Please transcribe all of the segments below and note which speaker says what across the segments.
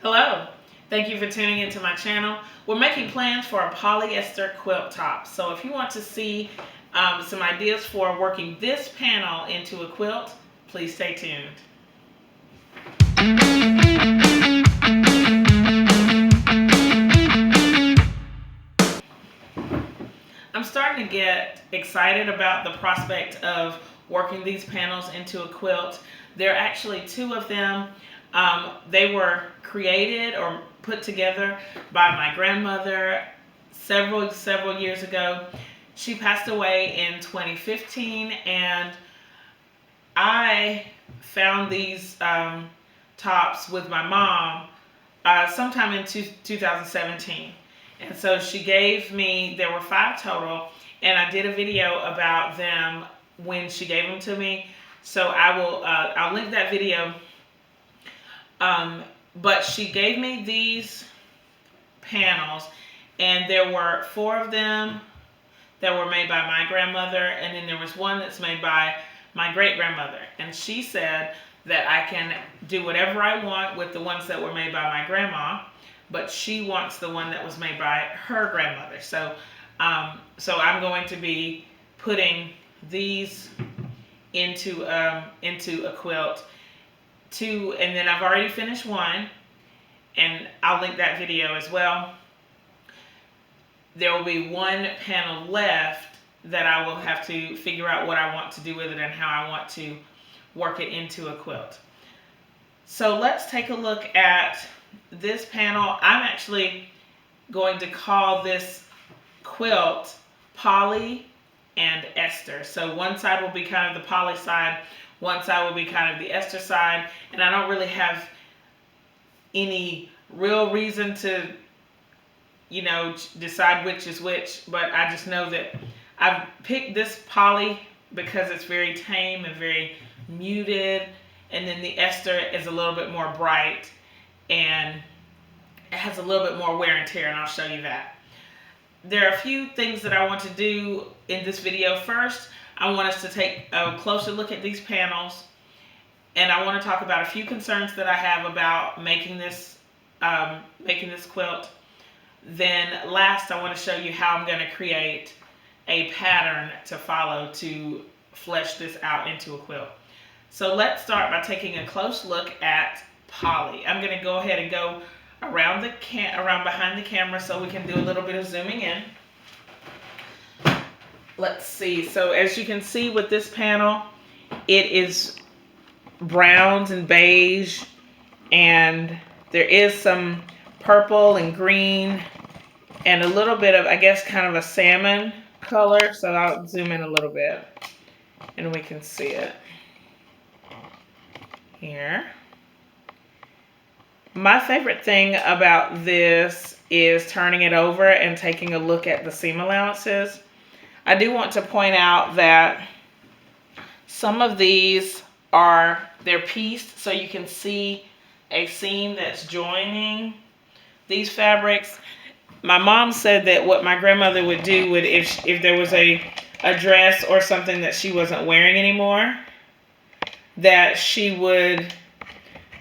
Speaker 1: Hello, thank you for tuning into my channel. We're making plans for a polyester quilt top. So if you want to see some ideas for working this panel into a quilt, please stay tuned. I'm starting to get excited about the prospect of working these panels into a quilt. There are actually two of them. They were created or put together by my grandmother several years ago. She passed away in 2015, and I found these tops with my mom sometime in 2017. And so she gave me, there were 5 total, and I did a video about them when she gave them to me. So I'll link that video. But she gave me these panels, and there were 4 of them that were made by my grandmother, and then there was one that's made by my great-grandmother. And she said that I can do whatever I want with the ones that were made by my grandma, but she wants the one that was made by her grandmother. So I'm going to be putting these into a quilt and then I've already finished one, and I'll link that video as well. There will be one panel left that I will have to figure out what I want to do with it and how I want to work it into a quilt. So let's take a look at this panel. I'm actually going to call this quilt Poly and Esther. So one side will be kind of the poly side, one side will be kind of the Esther side, and I don't really have any real reason to decide which is which, but I just know that I've picked this poly because it's very tame and very muted, and then the Esther is a little bit more bright and it has a little bit more wear and tear, and I'll show you that. There are a few things that I want to do in this video. First, I want us to take a closer look at these panels, and I want to talk about a few concerns that I have about making this quilt. Then last, I want to show you how I'm going to create a pattern to follow to flesh this out into a quilt. So let's start by taking a close look at poly. I'm going to go ahead and go around behind the camera so we can do a little bit of zooming in. Let's see. So as you can see with this panel, it is browns and beige, and there is some purple and green and a little bit of, I guess, kind of a salmon color. So I'll zoom in a little bit and we can see it here. My favorite thing about this is turning it over and taking a look at the seam allowances. I do want to point out that some of these they're pieced, so you can see a seam that's joining these fabrics. My mom said that what my grandmother would do if there was a dress or something that she wasn't wearing anymore, that she would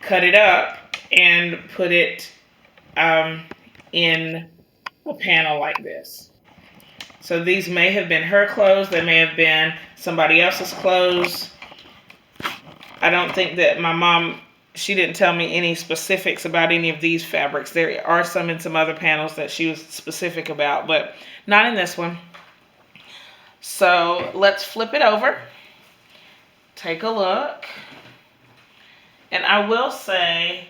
Speaker 1: cut it up and put it in a panel like this. So these may have been her clothes, they may have been somebody else's clothes. I don't think that my mom, she didn't tell me any specifics about any of these fabrics. There are some in some other panels that she was specific about, but not in this one. So let's flip it over. Take a look. And I will say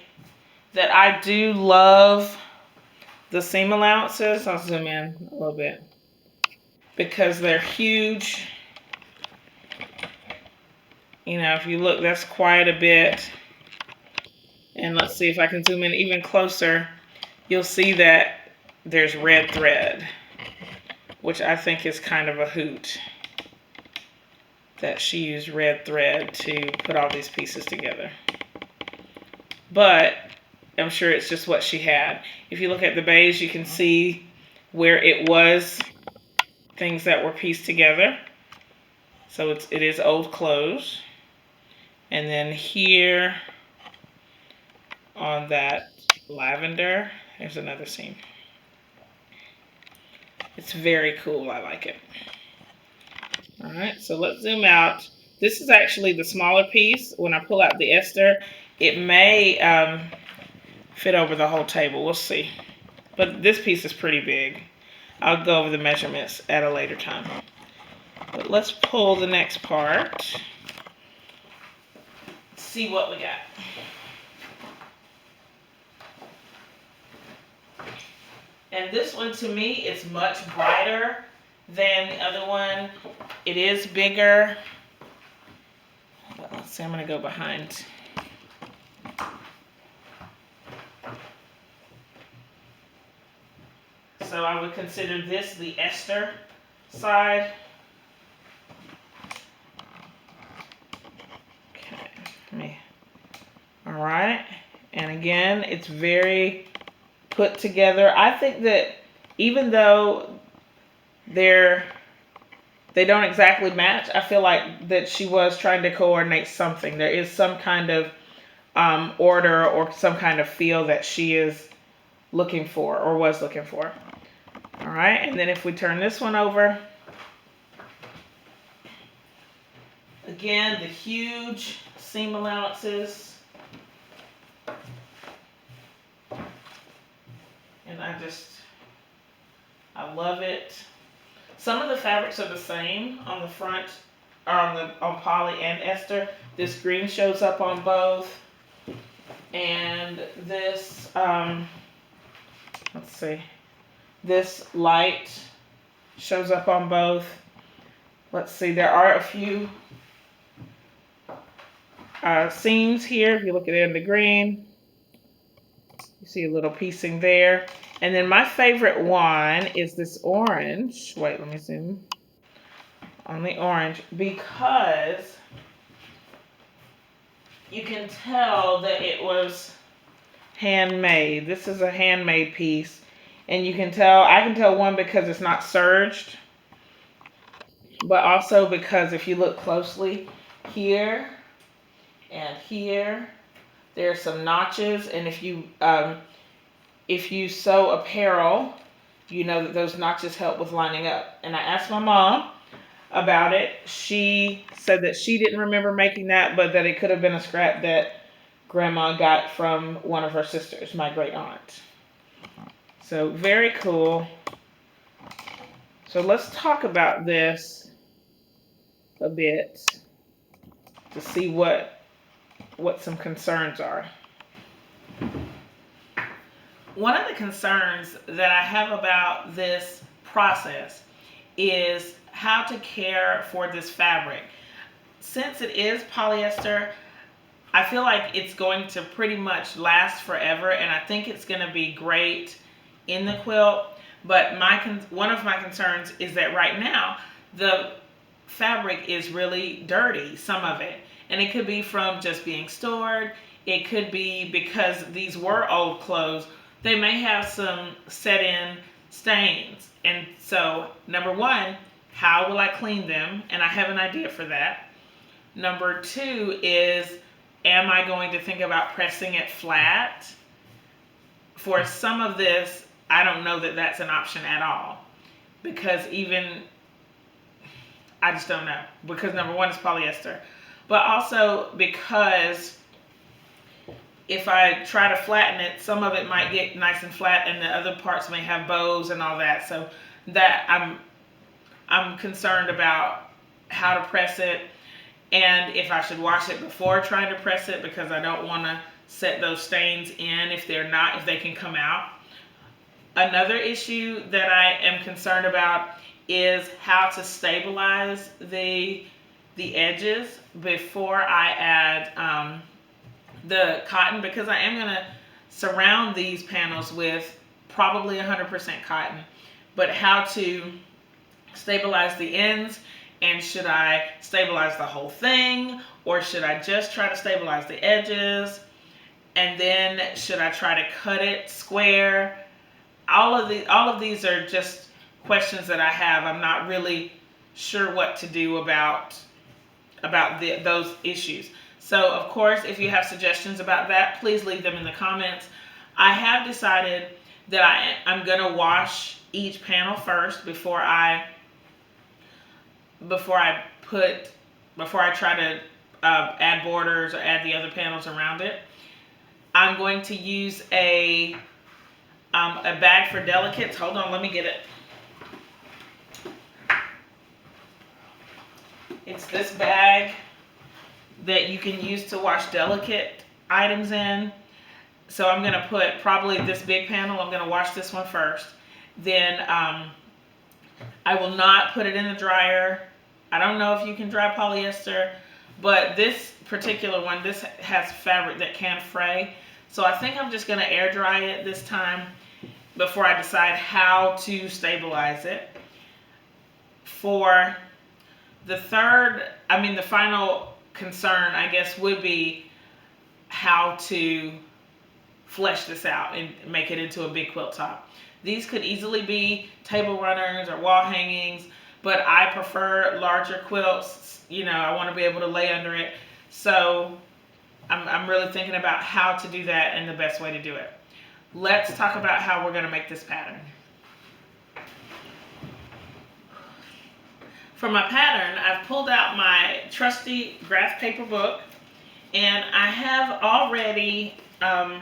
Speaker 1: that I do love the seam allowances. I'll zoom in a little bit because they're huge. If you look, that's quite a bit. And let's see if I can zoom in even closer. You'll see that there's red thread, which I think is kind of a hoot that she used red thread to put all these pieces together. But I'm sure it's just what she had. If you look at the beige, you can see where it was things that were pieced together. So it is old clothes. And then here on that lavender. There's another seam. It's very cool. I like it. All right, so let's zoom out. This is actually the smaller piece. When I pull out the ester, it may fit over the whole table. We'll see. But this piece is pretty big. I'll go over the measurements at a later time. But let's pull the next part. See what we got. And this one, to me, is much brighter than the other one. It is bigger. But let's see, I'm going to go behind. So I would consider this the ester side. Okay. All right. And again, it's very put together. I think that even though they don't exactly match, I feel like that she was trying to coordinate something. There is some kind of order or some kind of feel that she is looking for or was looking for. All right, and then if we turn this one over, again, the huge seam allowances. And I love it. Some of the fabrics are the same on the front, or on poly and ester. This green shows up on both. And this, let's see, this light shows up on both. Let's see, there are a few seams here. If you look at it in the green, you see a little piecing there. And then my favorite one is this orange. Wait, let me zoom on the orange, because you can tell that it was handmade. This is a handmade piece. And you can tell, I can tell, one, because it's not serged, but also because if you look closely here and here, there's some notches. And if you sew apparel, you know that those notches help with lining up. And I asked my mom about it. She said that she didn't remember making that, but that it could have been a scrap that Grandma got from one of her sisters, my great aunt. So very cool. So let's talk about this a bit to see what some concerns are. One of the concerns that I have about this process is how to care for this fabric. Since it is polyester, I feel like it's going to pretty much last forever, and I think it's going to be great in the quilt. But one of my concerns is that right now the fabric is really dirty, some of it, and it could be from just being stored. It could be because these were old clothes. They may have some set-in stains. And so, number one, how will I clean them? And I have an idea for that. Number two is, am I going to think about pressing it flat? For some of this, I don't know that that's an option at all. Because I just don't know. Because number one, it's polyester. But also because if I try to flatten it, some of it might get nice and flat, and the other parts may have bows and all that. So that I'm concerned about how to press it, and if I should wash it before trying to press it, because I don't want to set those stains in if they can come out. Another issue that I am concerned about is how to stabilize the edges before I add the cotton, because I am going to surround these panels with probably 100% cotton. But how to stabilize the ends, and should I stabilize the whole thing, or should I just try to stabilize the edges, and then should I try to cut it square? All of these are just questions that I have. I'm not really sure what to do about those issues. So, of course, if you have suggestions about that, please leave them in the comments. I have decided that I'm gonna wash each panel first before I try to add borders or add the other panels around it. I'm going to use a bag for delicates. Hold on, let me get it. It's this bag that you can use to wash delicate items in. So I'm going to put probably this big panel. I'm going to wash this one first. Then I will not put it in the dryer. I don't know if you can dry polyester, but this particular one, this has fabric that can fray. So I think I'm just going to air dry it this time before I decide how to stabilize it. For the final concern, I guess, would be how to flesh this out and make it into a big quilt top. These could easily be table runners or wall hangings, but I prefer larger quilts. You know, I want to be able to lay under it. So I'm really thinking about how to do that and the best way to do it. Let's talk about how we're going to make this pattern. For my pattern, I've pulled out my trusty graph paper book, and I have already I've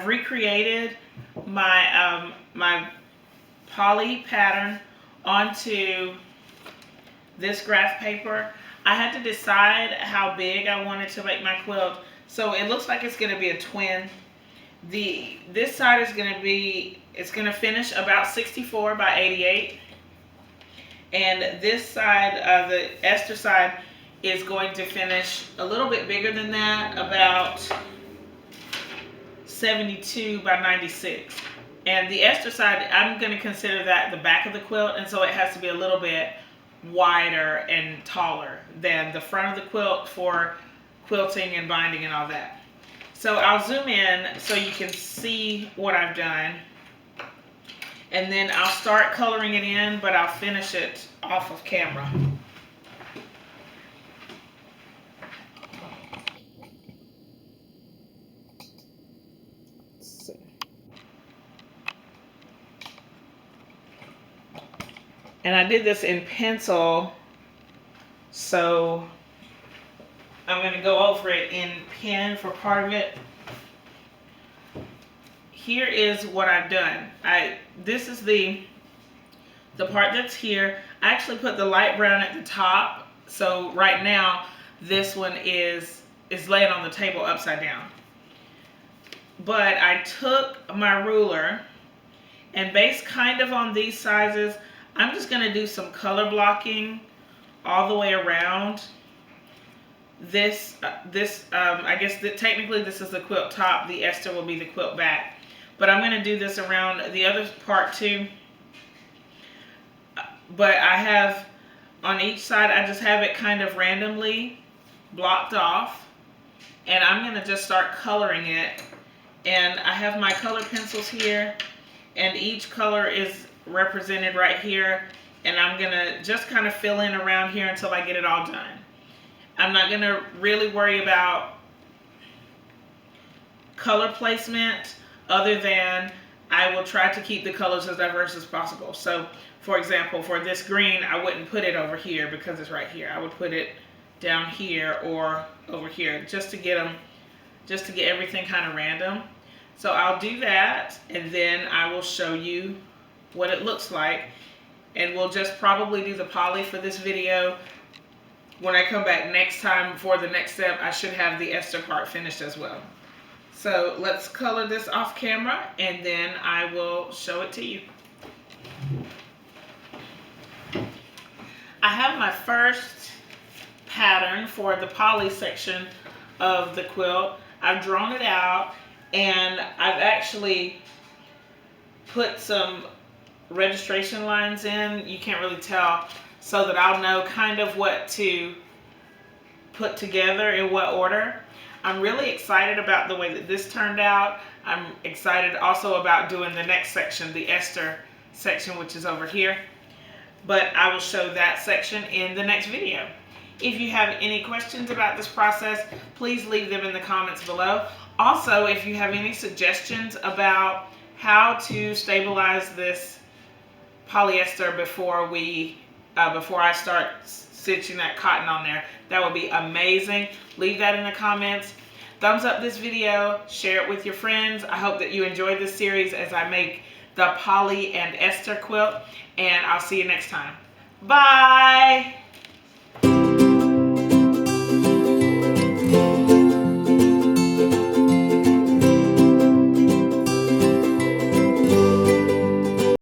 Speaker 1: recreated my my poly pattern onto this graph paper. I had to decide how big I wanted to make my quilt, so it looks like it's going to be a twin. This side is going to be, it's going to finish about 64 by 88, and this side, the Esther side, is going to finish a little bit bigger than that, about 72 by 96. And the Esther side, I'm going to consider that the back of the quilt, and so it has to be a little bit wider and taller than the front of the quilt for quilting and binding and all that. So I'll zoom in so you can see what I've done, and then I'll start coloring it in, but I'll finish it off of camera. And I did this in pencil, so I'm going to go over it in pen for part of it. Here is what I've done. This is the part that's here. I actually put the light brown at the top, so right now this one is laying on the table upside down. But I took my ruler and based kind of on these sizes, I'm just going to do some color blocking all the way around this. I guess that technically this is the quilt top. The Esther will be the quilt back. But I'm going to do this around the other part too. But I have, on each side, I just have it kind of randomly blocked off. And I'm going to just start coloring it. And I have my color pencils here. And each color is represented right here, and I'm gonna just kind of fill in around here until I get it all done. I'm not gonna really worry about color placement other than I will try to keep the colors as diverse as possible. So for example, for this green, I wouldn't put it over here because it's right here. I would put it down here or over here just to get everything kind of random. So I'll do that, and then I will show you what it looks like, and we'll just probably do the poly for this video. When I come back next time for the next step, I should have the Esther part finished as well. So let's color this off camera, and then I will show it to you. I have my first pattern for the poly section of the quilt. I've drawn it out, and I've actually put some registration lines in. You can't really tell, so that I'll know kind of what to put together in what order. I'm really excited about the way that this turned out. I'm excited also about doing the next section, the Esther section, which is over here. But I will show that section in the next video. If you have any questions about this process, please leave them in the comments below. Also, if you have any suggestions about how to stabilize this polyester before I start stitching that cotton on there, that would be amazing. Leave that in the comments. Thumbs up this video, share it with your friends. I hope that you enjoyed this series as I make the Poly and Esther quilt, and I'll see you next time. Bye!